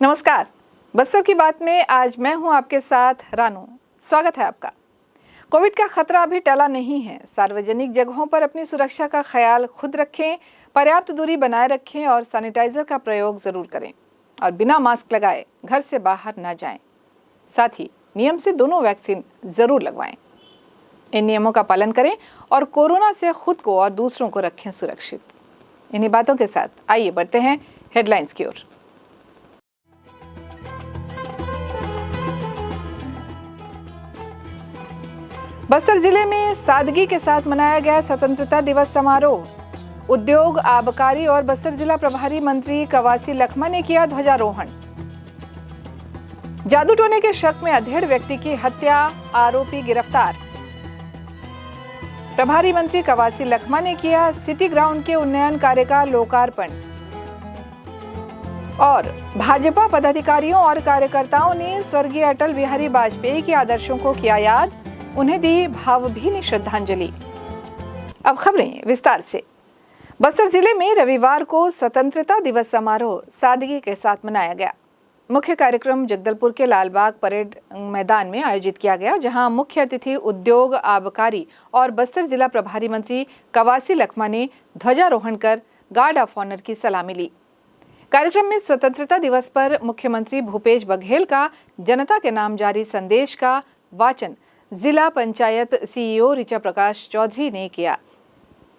नमस्कार। बस्तर की बात में आज मैं हूं आपके साथ रानू। स्वागत है आपका। कोविड का खतरा अभी टला नहीं है। सार्वजनिक जगहों पर अपनी सुरक्षा का ख्याल खुद रखें, पर्याप्त दूरी बनाए रखें और सैनिटाइजर का प्रयोग जरूर करें और बिना मास्क लगाए घर से बाहर ना जाएं। साथ ही नियम से दोनों वैक्सीन जरूर लगवाएं। इन नियमों का पालन करें और कोरोना से खुद को और दूसरों को रखें सुरक्षित। इन्हीं बातों के साथ आइए बढ़ते हैं हेडलाइंस की ओर। बस्तर जिले में सादगी के साथ मनाया गया स्वतंत्रता दिवस समारोह। उद्योग, आबकारी और बस्तर जिला प्रभारी मंत्री कवासी लखमा ने किया ध्वजारोहण। जादू टोने के शक में अधेड़ व्यक्ति की हत्या, आरोपी गिरफ्तार। प्रभारी मंत्री कवासी लखमा ने किया सिटी ग्राउंड के उन्नयन कार्य का लोकार्पण। और भाजपा पदाधिकारियों और कार्यकर्ताओं ने स्वर्गीय अटल बिहारी वाजपेयी के आदर्शों को किया याद, उन्हें दी भावभीनी श्रद्धांजलि। अब खबरें विस्तार से। बस्तर जिले में रविवार को स्वतंत्रता दिवस समारोह सादगी के साथ मनाया गया। मुख्य कार्यक्रम जगदलपुर के लालबाग परेड मैदान में आयोजित किया गया, जहां मुख्य अतिथि उद्योग, आबकारी और बस्तर जिला प्रभारी मंत्री कवासी लखमा ने ध्वजारोहण कर गार्ड ऑफ ऑनर की सलामी ली। कार्यक्रम में स्वतंत्रता दिवस पर मुख्यमंत्री भूपेश बघेल का जनता के नाम जारी संदेश का वाचन जिला पंचायत सीईओ ऋचा प्रकाश चौधरी ने किया।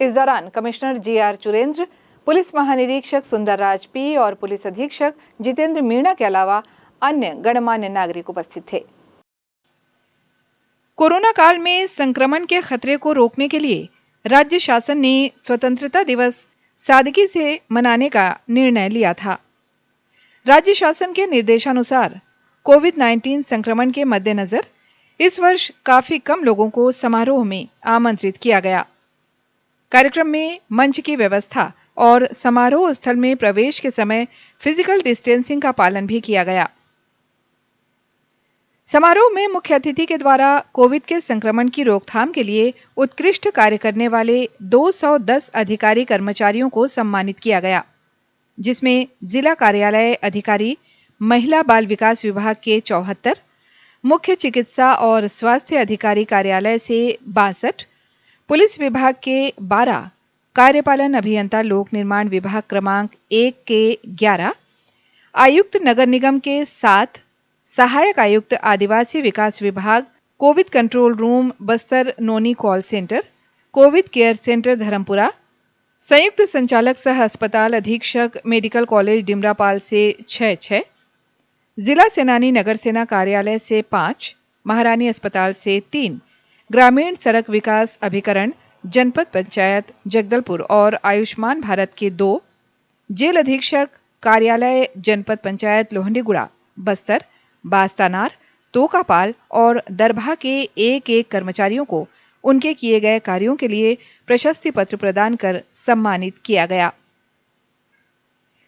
इस दौरान कमिश्नर जीआर चुरेंद्र, पुलिस महानिरीक्षक सुंदरराज पी और पुलिस अधीक्षक जितेंद्र मीणा के अलावा अन्य गणमान्य नागरिक उपस्थित थे। कोरोना काल में संक्रमण के खतरे को रोकने के लिए राज्य शासन ने स्वतंत्रता दिवस सादगी से मनाने का निर्णय लिया था। राज्य शासन के निर्देशानुसार कोविड-19 संक्रमण के मद्देनजर इस वर्ष काफी कम लोगों को समारोह में आमंत्रित किया गया। कार्यक्रम में मंच की व्यवस्था और समारोह स्थल में प्रवेश के समय फिजिकल डिस्टेंसिंग का पालन भी किया गया। समारोह में मुख्य अतिथि के द्वारा कोविड के संक्रमण की रोकथाम के लिए उत्कृष्ट कार्य करने वाले 210 अधिकारी कर्मचारियों को सम्मानित किया गया, जिसमें जिला कार्यालय अधिकारी, महिला बाल विकास विभाग के 74, मुख्य चिकित्सा और स्वास्थ्य अधिकारी कार्यालय से 62, पुलिस विभाग के 12, कार्यपालन अभियंता लोक निर्माण विभाग क्रमांक 1 के 11, आयुक्त नगर निगम के 7, सहायक आयुक्त आदिवासी विकास विभाग, कोविड कंट्रोल रूम बस्तर नोनी call centre, Covid care centre Dharmapura, संयुक्त संचालक सह अस्पताल अधीक्षक मेडिकल कॉलेज डिमरापाल से 6, जिला सेनानी नगर सेना कार्यालय से 5, महारानी अस्पताल से 3, ग्रामीण सड़क विकास अभिकरण जनपद पंचायत जगदलपुर और आयुष्मान भारत के 2, जेल अधीक्षक कार्यालय जनपद पंचायत लोहंडीगुड़ा, बस्तर, बास्तानार, तोकापाल और दरभा के 1 कर्मचारियों को उनके किए गए कार्यों के लिए प्रशस्ति पत्र प्रदान कर सम्मानित किया गया।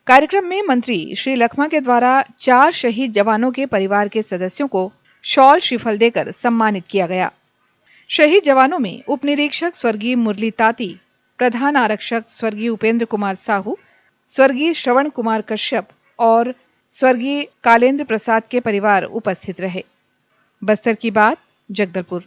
कार्यक्रम में मंत्री श्री लखमा के द्वारा 4 शहीद जवानों के परिवार के सदस्यों को शॉल श्रीफल देकर सम्मानित किया गया। शहीद जवानों में उप निरीक्षक स्वर्गीय मुरली ताती, प्रधान आरक्षक स्वर्गीय उपेंद्र कुमार साहू, स्वर्गीय श्रवण कुमार कश्यप और स्वर्गीय कालेंद्र प्रसाद के परिवार उपस्थित रहे। बस्तर की बात, जगदलपुर।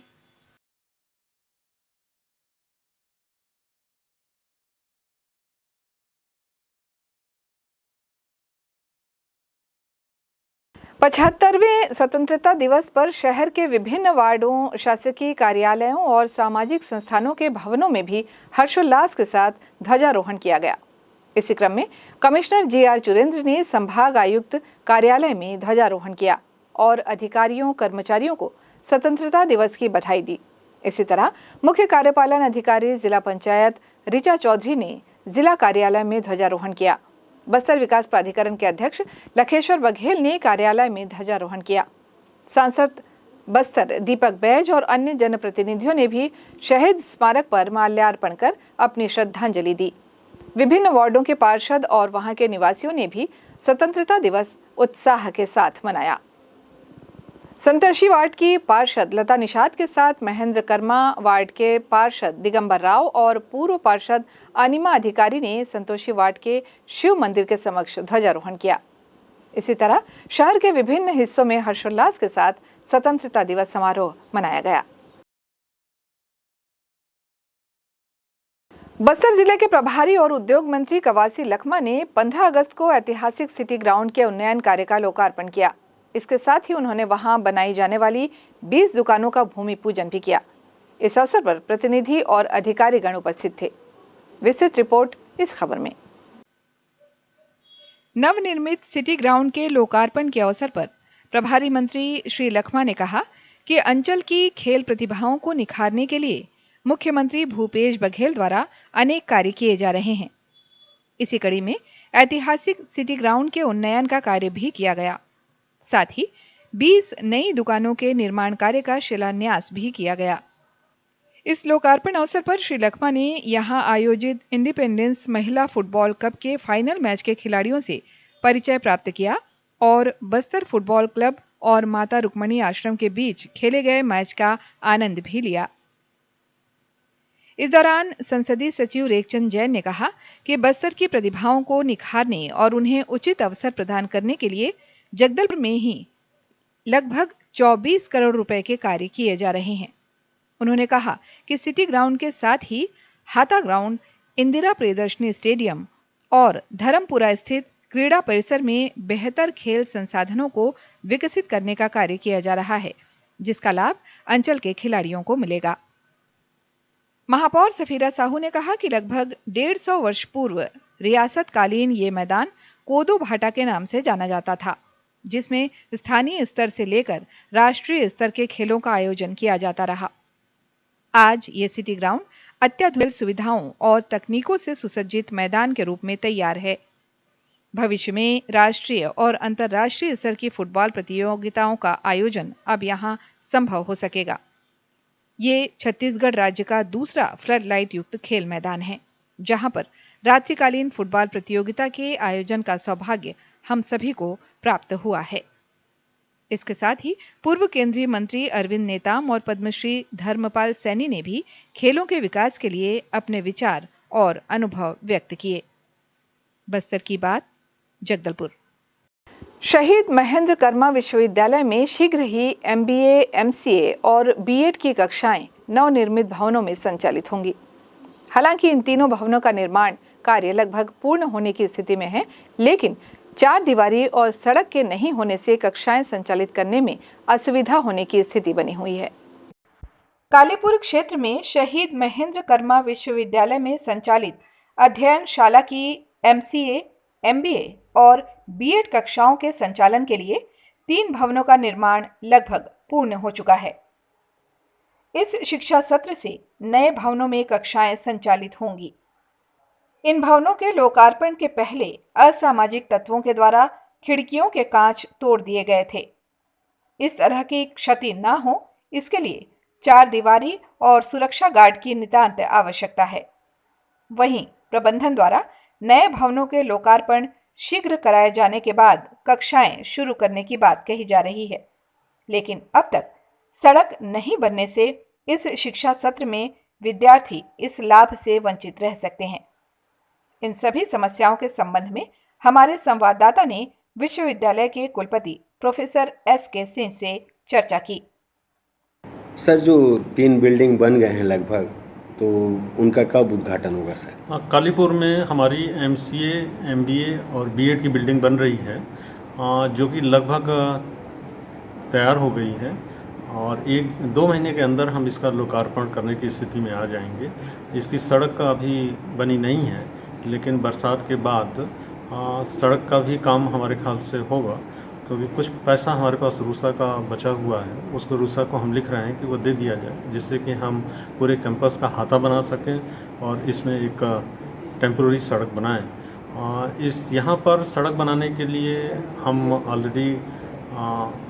पचहत्तरवें स्वतंत्रता दिवस पर शहर के विभिन्न वार्डों, शासकीय कार्यालयों और सामाजिक संस्थानों के भवनों में भी हर्षोल्लास के साथ ध्वजारोहण किया गया। इसी क्रम में कमिश्नर जीआर चुरेंद्र ने संभाग आयुक्त कार्यालय में ध्वजारोहण किया और अधिकारियों कर्मचारियों को स्वतंत्रता दिवस की बधाई दी। इसी तरह मुख्य कार्यपालन अधिकारी जिला पंचायत ऋचा चौधरी ने जिला कार्यालय में ध्वजारोहण किया। बस्तर विकास प्राधिकरण के अध्यक्ष लखेश्वर बघेल ने कार्यालय में ध्वजारोहण किया। सांसद बस्तर दीपक बैज और अन्य जनप्रतिनिधियों ने भी शहीद स्मारक पर माल्यार्पण कर अपनी श्रद्धांजलि दी। विभिन्न वार्डों के पार्षद और वहां के निवासियों ने भी स्वतंत्रता दिवस उत्साह के साथ मनाया। संतोषी वार्ड की पार्षद लता निषाद के साथ महेंद्र कर्मा, वार्ड के पार्षद दिगंबर राव और पूर्व पार्षद अनिमा अधिकारी ने संतोषी वार्ड के शिव मंदिर के समक्ष ध्वजारोहण किया। इसी तरह शहर के विभिन्न हिस्सों में हर्षोल्लास के साथ स्वतंत्रता दिवस समारोह मनाया गया। बस्तर जिले के प्रभारी और उद्योग मंत्री कवासी लखमा ने 15 अगस्त को ऐतिहासिक सिटी ग्राउंड के उन्नयन कार्य का लोकार्पण किया। इसके साथ ही उन्होंने वहां बनाई जाने वाली 20 दुकानों का भूमि पूजन भी किया। इस अवसर पर प्रतिनिधि और अधिकारीगण उपस्थित थे। विस्तृत रिपोर्ट इस खबर में। नवनिर्मित सिटी ग्राउंड के लोकार्पण के अवसर पर प्रभारी मंत्री श्री लखमा ने कहा कि अंचल की खेल प्रतिभाओं को निखारने के लिए मुख्यमंत्री भूपेश बघेल द्वारा अनेक कार्य किए जा रहे हैं। इसी कड़ी में ऐतिहासिक सिटी ग्राउंड के उन्नयन का कार्य भी किया गया। साथ ही 20 नई दुकानों के निर्माण कार्य का शिलान्यास भी किया गया। इस लोकार्पण अवसर पर श्री लखमा ने यहां आयोजित इंडिपेंडेंस महिला फुटबॉल कप के फाइनल मैच के खिलाड़ियों से परिचय प्राप्त किया और बस्तर फुटबॉल क्लब और माता रुक्मणी आश्रम के बीच खेले गए मैच का आनंद भी लिया। इस दौरान संसदीय सचिव रेखचंद जैन ने कहा कि बस्तर की प्रतिभाओं को निखारने और उन्हें उचित अवसर प्रदान करने के लिए जगदलपुर में ही लगभग 24 करोड़ रुपए के कार्य किए जा रहे हैं। उन्होंने कहा कि सिटी ग्राउंड के साथ ही हाता ग्राउंड, इंदिरा प्रियदर्शनी स्टेडियम और धर्मपुरा स्थित क्रीड़ा परिसर में बेहतर खेल संसाधनों को विकसित करने का कार्य किया जा रहा है, जिसका लाभ अंचल के खिलाड़ियों को मिलेगा। महापौर सफीरा साहू ने कहा कि लगभग 150 वर्ष पूर्व रियासतकालीन ये मैदान कोदो भाटा के नाम से जाना जाता था, जिसमें स्थानीय स्तर से लेकर राष्ट्रीय स्तर के खेलों का आयोजन किया जाता रहा। आज ये सिटी ग्राउंड अत्याधुनिक सुविधाओं और तकनीकों से सुसज्जित मैदान के रूप में तैयार है। भविष्य में राष्ट्रीय और अंतर्राष्ट्रीय स्तर की फुटबॉल प्रतियोगिताओं का आयोजन अब यहां संभव हो सकेगा। ये छत्तीसगढ़ राज्य का दूसरा फ्लड लाइट युक्त खेल मैदान है, जहां पर रात्रिकालीन फुटबॉल प्रतियोगिता के आयोजन का सौभाग्य हम सभी को प्राप्त हुआ है। इसके साथ ही पूर्व केंद्रीय मंत्री अरविंद नेताम और पद्मश्री धर्मपाल सैनी ने भी खेलों के विकास के लिए अपने विचार और अनुभव व्यक्त किए। बस्तर की बात, जगदलपुर। शहीद महेंद्र कर्मा विश्वविद्यालय में शीघ्र ही MBA, MCA और B.Ed की कक्षाएं नवनिर्मित भवनों में संचालित होंगी। हालांकि इन तीनों भवनों का निर्माण कार्य लगभग पूर्ण होने की स्थिति में है, लेकिन 4 दीवारी और सड़क के नहीं होने से कक्षाएं संचालित करने में असुविधा होने की स्थिति बनी हुई है। कालीपुर क्षेत्र में शहीद महेंद्र कर्मा विश्वविद्यालय में संचालित अध्ययनशाला की MCA, MBA और B.Ed कक्षाओं के संचालन के लिए 3 भवनों का निर्माण लगभग पूर्ण हो चुका है। इस शिक्षा सत्र से नए भवनों में कक्षाएं संचालित होंगी। इन भवनों के लोकार्पण के पहले असामाजिक तत्वों के द्वारा खिड़कियों के कांच तोड़ दिए गए थे। इस तरह की क्षति न हो, इसके लिए 4 दीवारी और सुरक्षा गार्ड की नितांत आवश्यकता है। वहीं प्रबंधन द्वारा नए भवनों के लोकार्पण शीघ्र कराए जाने के बाद कक्षाएं शुरू करने की बात कही जा रही है, लेकिन अब तक सड़क नहीं बनने से इस शिक्षा सत्र में विद्यार्थी इस लाभ से वंचित रह सकते हैं। इन सभी समस्याओं के संबंध में हमारे संवाददाता ने विश्वविद्यालय के कुलपति प्रोफेसर S.K. सिंह से चर्चा की। सर, जो 3 बिल्डिंग बन गए हैं लगभग, तो उनका कब उद्घाटन होगा सर? कालीपुर में हमारी MCA, MBA और B.Ed की बिल्डिंग बन रही है, जो कि लगभग तैयार हो गई है और 1-2 महीने के अंदर हम इसका लोकार्पण करने की स्थिति में आ जाएंगे। इसकी सड़क का अभी बनी नहीं है, लेकिन बरसात के बाद सड़क का भी काम हमारे ख्याल से होगा, क्योंकि कुछ पैसा हमारे पास रूसा का बचा हुआ है। उसको रूसा को हम लिख रहे हैं कि वो दे दिया जाए, जिससे कि हम पूरे कैंपस का हाथा बना सकें और इसमें एक टेम्पोररी सड़क बनाएं। इस यहाँ पर सड़क बनाने के लिए हम ऑलरेडी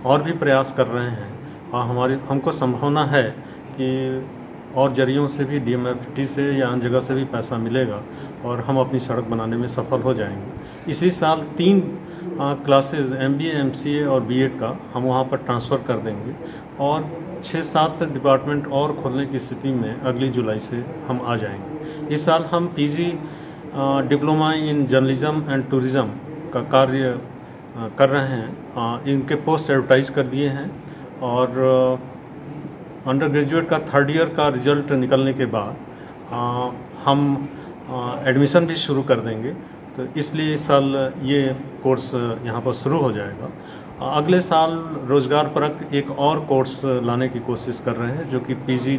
और भी प्रयास कर रहे हैं और हमको संभावना है कि और जरियों से भी DMFT से या अन्य जगह से भी पैसा मिलेगा और हम अपनी सड़क बनाने में सफल हो जाएंगे। इसी साल 3 क्लासेस MBA, MCA और B.Ed का हम वहाँ पर ट्रांसफ़र कर देंगे और 6-7 डिपार्टमेंट और खोलने की स्थिति में अगली जुलाई से हम आ जाएंगे। इस साल हम PG diploma in journalism and tourism का कार्य कर रहे हैं, इनके पोस्ट एडवर्टाइज कर दिए हैं और अंडर ग्रेजुएट का 3rd ईयर का रिजल्ट निकलने के बाद हम एडमिशन भी शुरू कर देंगे। तो इसलिए इस साल ये कोर्स यहाँ पर शुरू हो जाएगा। अगले साल रोज़गार परक एक और कोर्स लाने की कोशिश कर रहे हैं जो कि PG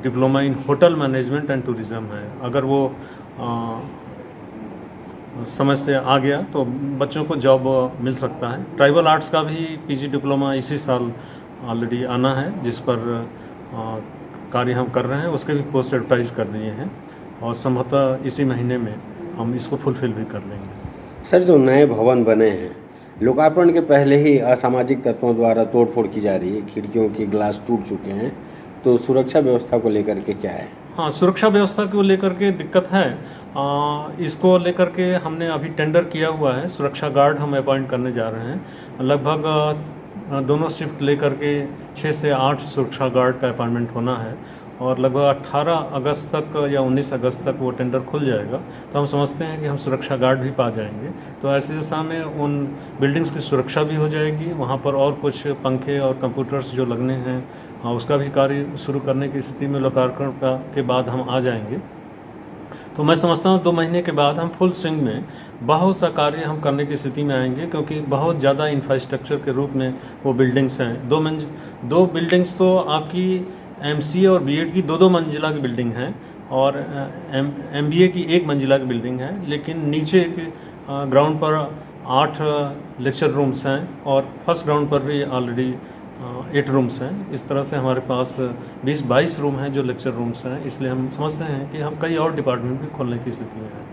diploma in hotel management and tourism है। अगर वो समय से आ गया तो बच्चों को जॉब मिल सकता है। ट्राइबल आर्ट्स का भी पीजी डिप्लोमा इसी साल ऑलरेडी आना है, जिस पर कार्य हम कर रहे हैं। उसके भी पोस्ट एडवर्टाइज कर दिए हैं और संभवतः इसी महीने में हम इसको फुलफिल भी कर लेंगे। सर, जो नए भवन बने हैं, लोकार्पण के पहले ही असामाजिक तत्वों द्वारा तोड़फोड़ की जा रही है, खिड़कियों के ग्लास टूट चुके हैं, तो सुरक्षा व्यवस्था को लेकर के क्या है? हाँ, सुरक्षा व्यवस्था को लेकर के दिक्कत है। इसको लेकर के हमने अभी टेंडर किया हुआ है। सुरक्षा गार्ड हम अपॉइंट करने जा रहे हैं। लगभग दोनों शिफ्ट लेकर के 6 से 8 सुरक्षा गार्ड का अपॉइंटमेंट होना है और लगभग 18 अगस्त तक या 19 अगस्त तक वो टेंडर खुल जाएगा। तो हम समझते हैं कि हम सुरक्षा गार्ड भी पा जाएंगे। तो ऐसे दिशा में उन बिल्डिंग्स की सुरक्षा भी हो जाएगी। वहाँ पर और कुछ पंखे और कंप्यूटर्स जो लगने हैं उसका भी कार्य शुरू करने की स्थिति में लोकार्पण के बाद हम आ जाएंगे। तो मैं समझता हूँ 2 महीने के बाद हम फुल स्विंग में बहुत सा कार्य हम करने की स्थिति में आएंगे, क्योंकि बहुत ज़्यादा इंफ्रास्ट्रक्चर के रूप में वो बिल्डिंग्स हैं। 2 बिल्डिंग्स तो आपकी एमसीए और बीएड की 2-2 मंजिला की बिल्डिंग है और एमबीए की 1 मंजिला की बिल्डिंग है। लेकिन नीचे ग्राउंड पर 8 लेक्चर रूम्स हैं और फर्स्ट ग्राउंड पर भी ऑलरेडी 8 रूम्स हैं। इस तरह से हमारे पास 20-22 रूम हैं जो लेक्चर रूम्स हैं। इसलिए हम समझते हैं कि हम कई और डिपार्टमेंट भी खोलने की स्थिति में हैं।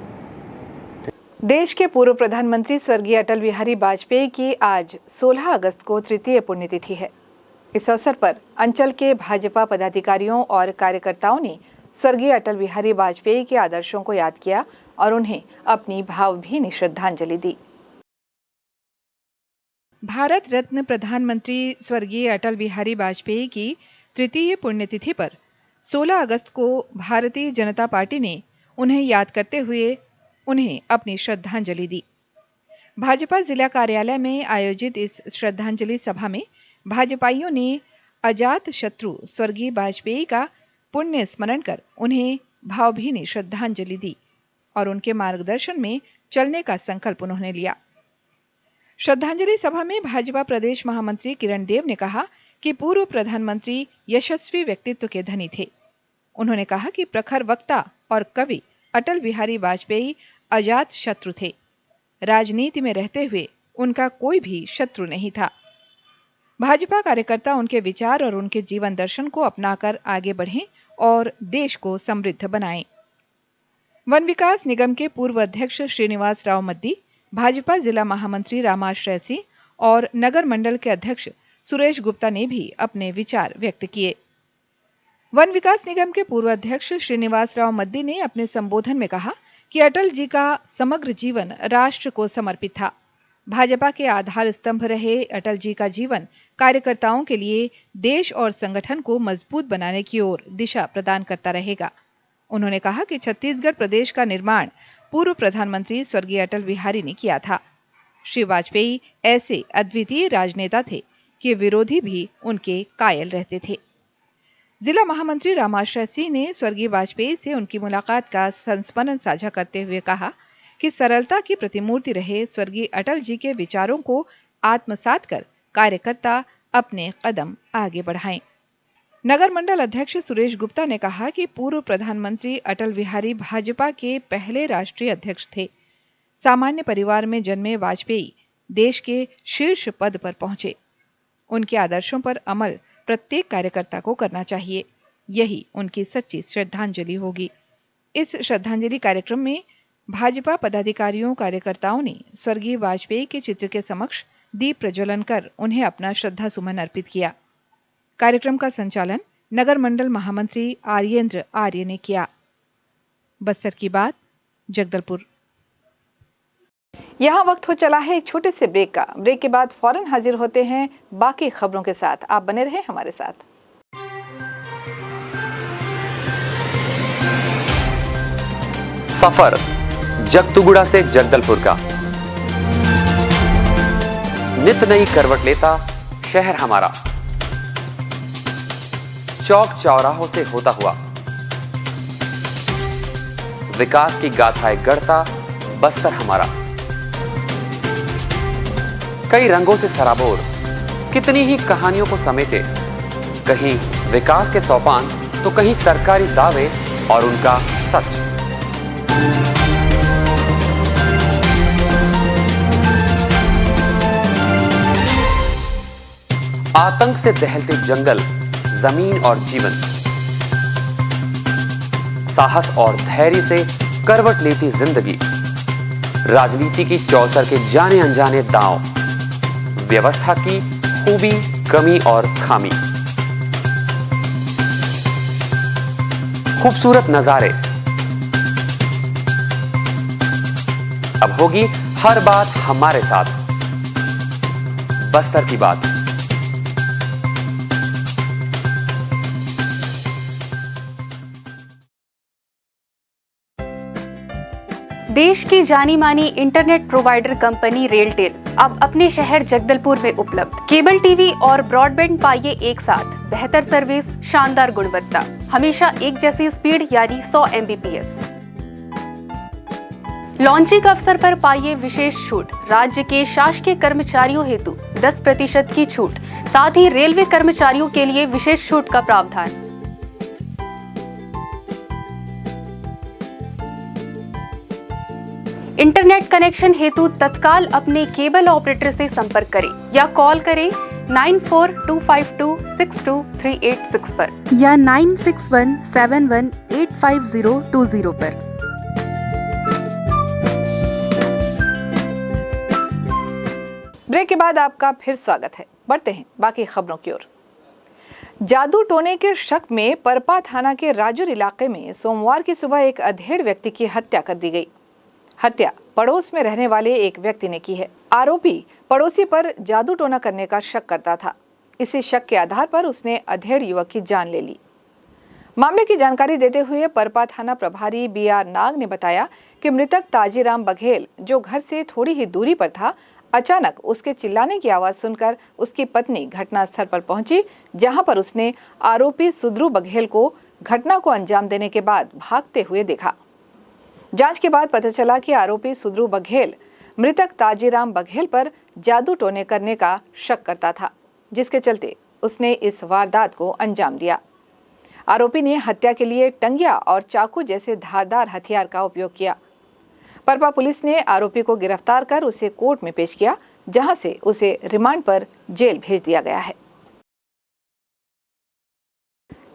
देश के पूर्व प्रधानमंत्री स्वर्गीय अटल बिहारी वाजपेयी की आज 16 अगस्त को तृतीय पुण्यतिथि है। इस अवसर पर अंचल के भाजपा पदाधिकारियों और कार्यकर्ताओं ने स्वर्गीय अटल बिहारी वाजपेयी के आदर्शों को याद किया और उन्हें अपनी भावभीनी श्रद्धांजलि दी। भारत रत्न प्रधानमंत्री स्वर्गीय अटल बिहारी वाजपेयी की तृतीय पुण्यतिथि पर 16 अगस्त को भारतीय जनता पार्टी ने उन्हें याद करते हुए उन्हें अपनी श्रद्धांजलि दी। भाजपा जिला कार्यालय में आयोजित इस श्रद्धांजलि सभा में भाजपाइयों ने अजात शत्रु स्वर्गीय वाजपेयी का पुण्य स्मरण कर उन्हें भावभीनी श्रद्धांजलि दी और उनके मार्गदर्शन में चलने का संकल्प उन्होंने लिया। श्रद्धांजलि सभा में भाजपा प्रदेश महामंत्री किरण देव ने कहा कि पूर्व प्रधानमंत्री यशस्वी व्यक्तित्व के धनी थे। उन्होंने कहा कि प्रखर वक्ता और कवि अटल बिहारी वाजपेयी अजात शत्रु थे। राजनीति में रहते हुए उनका कोई भी शत्रु नहीं था। भाजपा कार्यकर्ता उनके विचार और उनके जीवन दर्शन को अपनाकर आगे बढ़ें और देश को समृद्ध बनाएं। वन विकास निगम के पूर्व अध्यक्ष श्रीनिवास राव मद्दी, भाजपा जिला महामंत्री रामाश्रय सिंह और नगर मंडल के अध्यक्ष सुरेश गुप्ता ने भी अपने विचार व्यक्त किए। वन विकास निगम के पूर्व अध्यक्ष श्रीनिवास राव मद्दी ने अपने संबोधन में कहा कि अटल जी का समग्र जीवन राष्ट्र को समर्पित था। भाजपा के आधार स्तंभ रहे अटल जी का जीवन कार्यकर्ताओं के लिए देश और संगठन को मजबूत बनाने की ओर दिशा प्रदान करता रहेगा। उन्होंने कहा कि छत्तीसगढ़ प्रदेश का निर्माण पूर्व प्रधानमंत्री स्वर्गीय अटल बिहारी ने किया था। श्री वाजपेयी ऐसे अद्वितीय राजनेता थे कि विरोधी भी उनके कायल रहते थे। जिला महामंत्री रामाश्रय सिंह ने स्वर्गीय वाजपेयी से उनकी मुलाकात का संस्मरण साझा करते हुए कहा कि सरलता की प्रतिमूर्ति रहे स्वर्गीय अटल जी के विचारों को आत्मसात कर कार्यकर्ता अपने कदम आगे बढ़ाएं। नगर मंडल अध्यक्ष सुरेश गुप्ता ने कहा कि पूर्व प्रधानमंत्री अटल बिहारी भाजपा के पहले राष्ट्रीय अध्यक्ष थे। सामान्य परिवार में जन्मे वाजपेयी देश के शीर्ष पद पर पहुंचे। उनके आदर्शों पर अमल प्रत्येक कार्यकर्ता को करना चाहिए। यही उनकी सच्ची श्रद्धांजलि होगी। इस श्रद्धांजलि कार्यक्रम में भाजपा पदाधिकारियों कार्यकर्ताओं ने स्वर्गीय वाजपेयी के चित्र के समक्ष दीप प्रज्वलन कर उन्हें अपना श्रद्धा सुमन अर्पित किया। कार्यक्रम का संचालन नगर मंडल महामंत्री आर्येंद्र आर्य ने किया। बस्तर की बात, जगदलपुर। यहाँ वक्त हो चला है एक छोटे से ब्रेक का। ब्रेक के बाद फौरन हाजिर होते हैं बाकी खबरों के साथ। आप बने रहें हमारे साथ। सफर जगतुगुड़ा से जगदलपुर का नित नई करवट लेता शहर हमारा, चौक चौराहों से होता हुआ विकास की गाथाएं गढ़ता बस्तर हमारा। कई रंगों से सराबोर कितनी ही कहानियों को समेटे, कहीं विकास के सोपान तो कहीं सरकारी दावे और उनका सच। आतंक से दहलते जंगल, जमीन और जीवन, साहस और धैर्य से करवट लेती जिंदगी, राजनीति की चौसर के जाने अनजाने दांव, व्यवस्था की खूबी, कमी और खामी, खूबसूरत नजारे। अब होगी हर बात हमारे साथ, बस्तर की बात। देश की जानी मानी इंटरनेट प्रोवाइडर कंपनी रेलटेल अब अपने शहर जगदलपुर में उपलब्ध। केबल टीवी और ब्रॉडबैंड पाइए एक साथ, बेहतर सर्विस, शानदार गुणवत्ता, हमेशा एक जैसी स्पीड यानी 100 Mbps। लॉन्चिंग अवसर पर पाइए विशेष छूट, राज्य के शासकीय कर्मचारियों हेतु 10% की छूट, साथ ही रेलवे कर्मचारियों के लिए विशेष छूट का प्रावधान। इंटरनेट कनेक्शन हेतु तत्काल अपने केबल ऑपरेटर से संपर्क करें या कॉल करें 9425262386 पर या 9617185020 पर। ब्रेक के बाद आपका फिर स्वागत है। बढ़ते हैं बाकी खबरों की ओर। जादू टोने के शक में परपा थाना के राजूर इलाके में सोमवार की सुबह एक अधेड़ व्यक्ति की हत्या कर दी गई। हत्या पड़ोस में रहने वाले एक व्यक्ति ने की है। आरोपी पड़ोसी पर जादू टोना करने का शक करता था। इसी शक के आधार पर उसने अधेड़ युवक की जान ले ली। मामले की जानकारी देते हुए परपा थाना प्रभारी BR नाग ने बताया कि मृतक ताजीराम बघेल, जो घर से थोड़ी ही दूरी पर था, अचानक उसके चिल्लाने की आवाज सुनकर उसकी पत्नी घटनास्थल पर पहुंची, जहां पर उसने आरोपी सुद्रू बघेल को घटना को अंजाम देने के बाद भागते हुए देखा। जांच के बाद पता चला कि आरोपी सुद्रू बघेल मृतक ताजीराम बघेल पर जादू टोने करने का शक करता था, जिसके चलते उसने इस वारदात को अंजाम दिया। आरोपी ने हत्या के लिए टंगिया और चाकू जैसे धारदार हथियार का उपयोग किया। परपा पुलिस ने आरोपी को गिरफ्तार कर उसे कोर्ट में पेश किया, जहां से उसे रिमांड पर जेल भेज दिया गया है।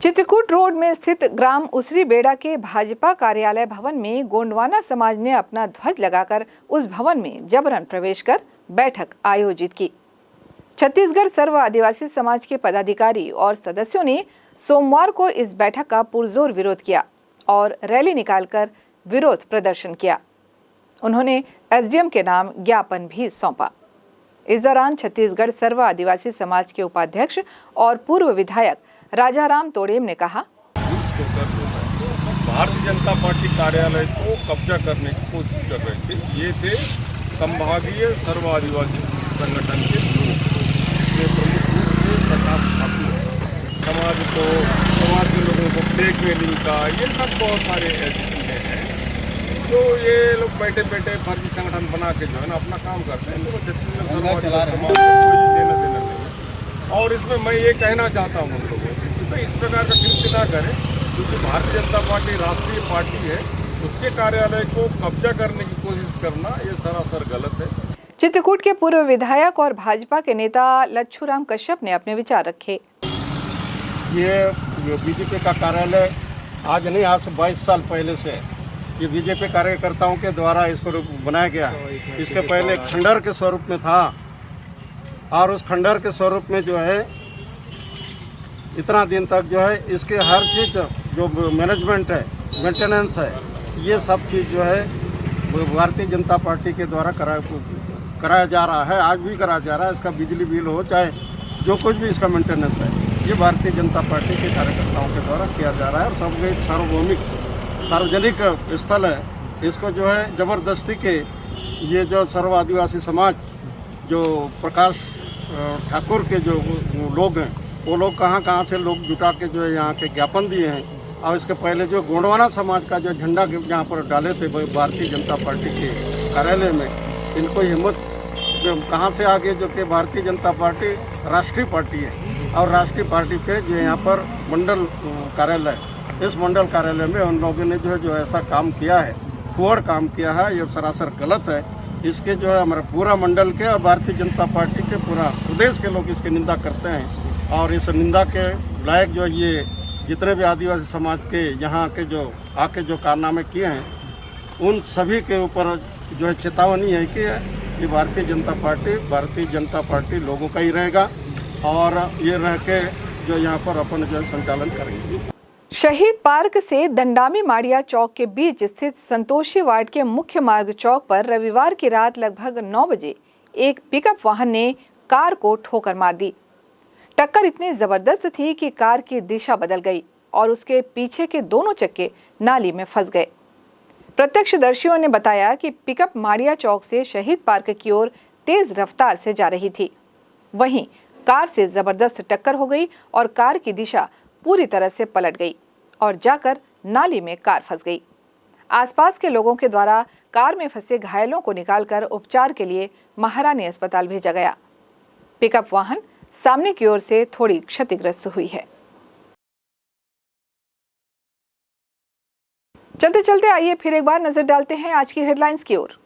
चित्रकूट रोड में स्थित ग्राम उसरी बेड़ा के भाजपा कार्यालय भवन में गोंडवाना समाज ने अपना ध्वज लगाकर उस भवन में जबरन प्रवेश कर बैठक आयोजित की। छत्तीसगढ़ सर्व आदिवासी समाज के पदाधिकारी और सदस्यों ने सोमवार को इस बैठक का पुरजोर विरोध किया और रैली निकालकर विरोध प्रदर्शन किया। उन्होंने SDM के नाम ज्ञापन भी सौंपा। इस दौरान छत्तीसगढ़ सर्व आदिवासी समाज के उपाध्यक्ष और पूर्व विधायक राजाराम तोड़ेम ने कहा, भारतीय जनता पार्टी कार्यालय को कब्जा करने की कोशिश कर रहे थे। ये थे संभागीय सर्व आदिवासी संगठन के लोग, जिसमें प्रमुख रूप से प्रकाश ठाकुर, समाज के लोगों को ब्लैकमेलिंग का, ये सब बहुत सारे ऐसी चीज़ें हैं जो ये लोग बैठे बैठे फर्जी संगठन बना के जो है ना अपना काम करते हैं। तो छत्तीसगढ़ सर्व आदिवासी समाज को कोई लेना देना नहीं है। और इसमें मैं ये कहना चाहता हूँ उन लोगों को कि इस प्रकार का कृत्य ना करें, क्योंकि भारतीय जनता पार्टी राष्ट्रीय पार्टी है, उसके कार्यालय को कब्जा करने की कोशिश करना ये सरासर गलत है। चित्रकूट के पूर्व विधायक और भाजपा के नेता लच्छूराम कश्यप ने अपने विचार रखे। ये बीजेपी का कार्यालय आज नहीं, आज से 22 साल पहले से ये बीजेपी कार्यकर्ताओं के द्वारा इसको बनाया गया। इसके पहले खंडर के स्वरूप में था और उस खंडर के स्वरूप में जो है इतना दिन तक जो है इसके हर चीज़ जो मैनेजमेंट है, मेंटेनेंस है, ये सब चीज़ जो है भारतीय जनता पार्टी के द्वारा कराया जा रहा है। आज भी कराया जा रहा है। इसका बिजली बिल हो चाहे जो कुछ भी इसका मेंटेनेंस है, ये भारतीय जनता पार्टी के कार्यकर्ताओं के द्वारा किया जा रहा है। और सब सार्वजनिक स्थल है, इसको जो है ज़बरदस्ती के ये जो सर्व आदिवासी समाज जो प्रकाश ठाकुर के जो लोग हैं, वो लोग कहाँ से लोग जुटा के जो है यहाँ के ज्ञापन दिए हैं। और इसके पहले जो गोंडवाना समाज का जो झंडा यहाँ पर डाले थे भारतीय जनता पार्टी के कार्यालय में, इनको हिम्मत कहाँ से आगे, जो कि भारतीय जनता पार्टी राष्ट्रीय पार्टी है और राष्ट्रीय पार्टी के जो यहाँ पर मंडल कार्यालय, इस मंडल कार्यालय में उन लोगों ने जो ऐसा काम किया है, फुहड़ काम किया है, ये सरासर गलत है। इसके जो है हमारा पूरा मंडल के और भारतीय जनता पार्टी के पूरा प्रदेश के लोग इसकी निंदा करते हैं। और इस निंदा के लायक जो ये जितने भी आदिवासी समाज के यहाँ के जो आके जो कारनामे किए हैं, उन सभी के ऊपर जो है चेतावनी है कि ये भारतीय जनता पार्टी लोगों का ही रहेगा और ये रह के जो यहाँ पर अपन जो है संचालन करेंगे। शहीद पार्क से दंडामी माड़िया चौक के बीच स्थित संतोषी वार्ड के मुख्य मार्ग चौक पर रविवार की रात लगभग 9 बजे एक पिकअप वाहन ने कार को ठोकर मार दी। टक्कर इतनी जबरदस्त थी कि कार की दिशा बदल गई और उसके पीछे के दोनों चक्के नाली में फंस गए। प्रत्यक्षदर्शियों ने बताया कि पिकअप माड़िया चौक से शहीद पार्क की ओर तेज रफ्तार से जा रही थी। वहीं कार से जबरदस्त टक्कर हो गई और कार की दिशा पूरी तरह से पलट गई और जाकर नाली में कार फंस गई। आसपास के लोगों के द्वारा कार में फंसे घायलों को निकालकर उपचार के लिए महारानी अस्पताल भेजा गया। पिकअप वाहन सामने की ओर से थोड़ी क्षतिग्रस्त हुई है। चलते चलते आइए फिर एक बार नजर डालते हैं आज की हेडलाइंस की ओर।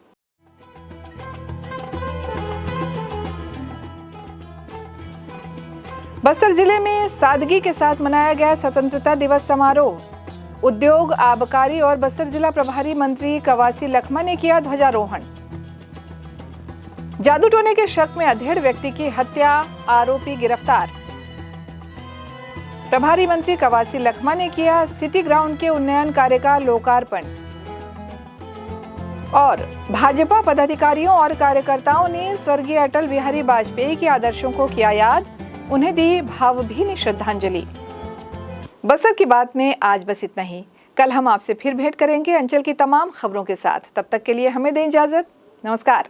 बस्तर जिले में सादगी के साथ मनाया गया स्वतंत्रता दिवस समारोह। उद्योग, आबकारी और बस्तर जिला प्रभारी मंत्री कवासी लखमा ने किया ध्वजारोहण। जादू टोने के शक में अधेड़ व्यक्ति की हत्या, आरोपी गिरफ्तार। प्रभारी मंत्री कवासी लखमा ने किया सिटी ग्राउंड के उन्नयन कार्य का लोकार्पण। और भाजपा पदाधिकारियों और कार्यकर्ताओं ने स्वर्गीय अटल बिहारी वाजपेयी के आदर्शों को किया याद, उन्हें दी भावभीनी श्रद्धांजलि। बस्तर की बात में आज बस इतना ही। कल हम आपसे फिर भेंट करेंगे अंचल की तमाम खबरों के साथ। तब तक के लिए हमें दें इजाजत। नमस्कार।